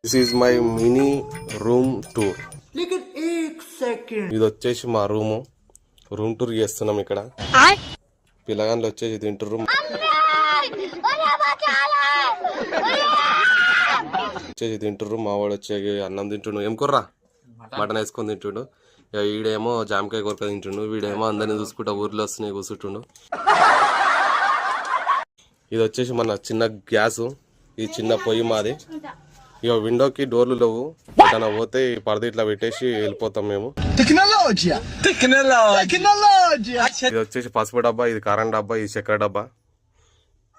This is my mini room tour. ఇది వచ్చేసి మా రూమ్ టూర్ చేస్తున్నాం. ఇక్కడ పిల్లగాళ్ళు వచ్చేసి తింటుర్రు, మా వాడు వచ్చేసి అన్నం తింటుండు. ఏం కుర్రా మటన్ వేసుకొని తింటుండు. వీడేమో జామకాయ కొరక తింటుండు, వీడేమో అందరిని చూసుకుంటా ఊర్లో వస్తున్నాయి కూర్చుంటుండు. ఇది వచ్చేసి మన చిన్న గ్యాస్, ఈ చిన్న పొయ్యి మాది. ఇక విండోకి డోర్లు లేవు, ఎక్కడైనా పోతే ఈ పరద ఇట్లా పెట్టేసి వెళ్ళిపోతాం మేము. ఇది వచ్చేసి పసుపు డబ్బా, ఇది కారం డబ్బా, ఇది చక్కెర డబ్బా.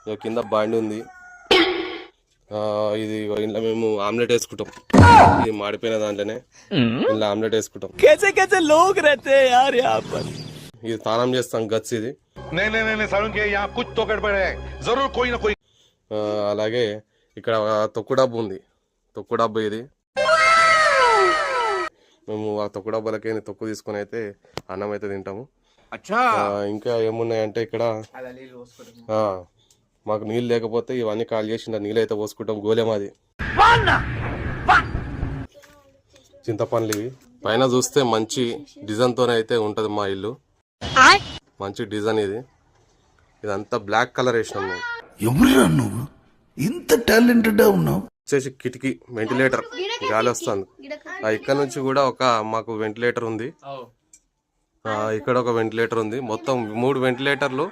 ఇక కింద బాండి ఉంది. ఇది ఇంట్లో మేము ఆమ్లెట్ వేసుకుంటాం. ఇది మాడిపోయిన దాంట్లోనే ఇంట్లో ఆమ్లెట్ వేసుకుంటాం. ఇది స్నానం చేస్తాం గచ్చు. ఇది అలాగే ఇక్కడ తొక్కు డబ్బు ఉంది, తొక్కు డబ్బు ఇది. మేము ఆ తొక్కు డబ్బాలకి తొక్కు తీసుకొని అయితే అన్నం అయితే తింటాము. ఇంకా ఏమున్నాయంటే ఇక్కడ మాకు నీళ్ళు లేకపోతే ఇవన్నీ కాల్ చేసి నీళ్ళు అయితే పోసుకుంటాం. గోలేమాది చింతపండ్లు ఇవి. పైన చూస్తే మంచి డిజైన్తోనే అయితే ఉంటది మా ఇల్లు, మంచి డిజైన్ ఇది. ఇదంతా బ్లాక్ కలర్ వేసినాం మేము. ఎవరురా నువ్వు ఇంత టాలెంటెడ్ ఉన్నావు? వచ్చేసి కిటికీ వెంటిలేటర్, గాలి వస్తుంది. ఇక్కడ నుంచి కూడా ఒక మాకు వెంటిలేటర్ ఉంది, ఇక్కడ ఒక వెంటిలేటర్ ఉంది. మొత్తం 3 వెంటిలేటర్లు.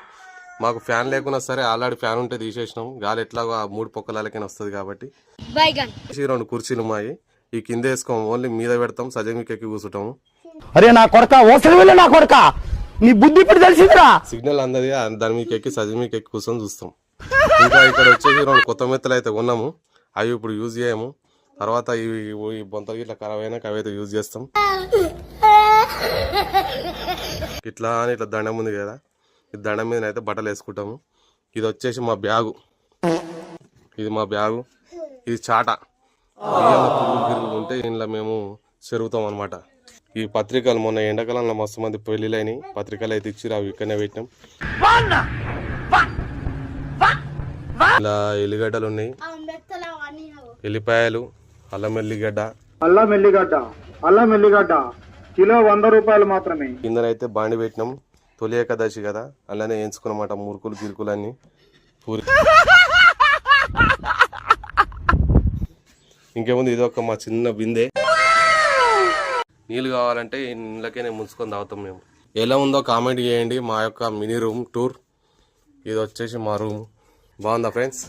మాకు ఫ్యాన్ లేకున్నా సరే ఆల్రెడీ ఫ్యాన్ ఉంటే తీసేసినాం. గాలి ఎట్లాగో ఆ 3 పొక్కలకైనా వస్తుంది కాబట్టి. 2 కుర్చీలు మాయి. ఈ కింద వేసుకోం, ఓన్లీ మీద పెడతాం, సజమికి ఎక్కి కూర్చుంటాము. అరే నా కొడక, నా కొడక, నీ బుద్ధి ఇప్పుడు తెలిసిందిరా. సిగ్నల్ అందది, దాని మీకు ఎక్కి సజమికి ఎక్కి కూర్చొని చూస్తాం. ఇంకా ఇక్కడ వచ్చేసి 2 కొత్త మెత్తలు అయితే కొన్నాము. అవి ఇప్పుడు యూజ్ చేయము. తర్వాత ఈ బొంతలు ఇట్లా ఖరాబ్ అయినాక అవి అయితే యూజ్ చేస్తాం. ఇట్లా అని ఇట్లా దండం ఉంది కదా, ఈ దండం మీద అయితే బట్టలు వేసుకుంటాము. ఇది వచ్చేసి మా బ్యాగు, ఇది మా బ్యాగు. ఇది చాట, పురుగులు ఉంటే ఇంట్లో మేము చెరుగుతాం అనమాట. ఈ పత్రికలు మొన్న ఎండాకాలంలో మస్తు మంది పెళ్లిళ్ళని పత్రికలు అయితే ఇచ్చిరు, అవి ఇక్కడనే పెట్టినాం. ఇలా ఎల్లిగడ్డలు ఉన్నాయి, ఎల్లిపాయలు, అల్లం ఎల్లిగడ్డ కిలో 100 రూపాయలు మాత్రమే. కిందనైతే బాండి పెట్టినాం. తొలి ఏకాదశి కదా, అలానే వేయించుకున్నమాట మురుకులు గిరుకులు అన్ని పూరి. ఇంకేముంది, ఇది ఒక మా చిన్న బిందె. నీళ్ళు కావాలంటే ఇళ్ళకే ముంచుకొని తాగుతాం మేము. ఎలా ఉందో కామెంట్ చేయండి. మా యొక్క మినీ రూమ్ టూర్ ఇది వచ్చేసి మా రూమ్. బాగుందా ఫ్రెండ్స్?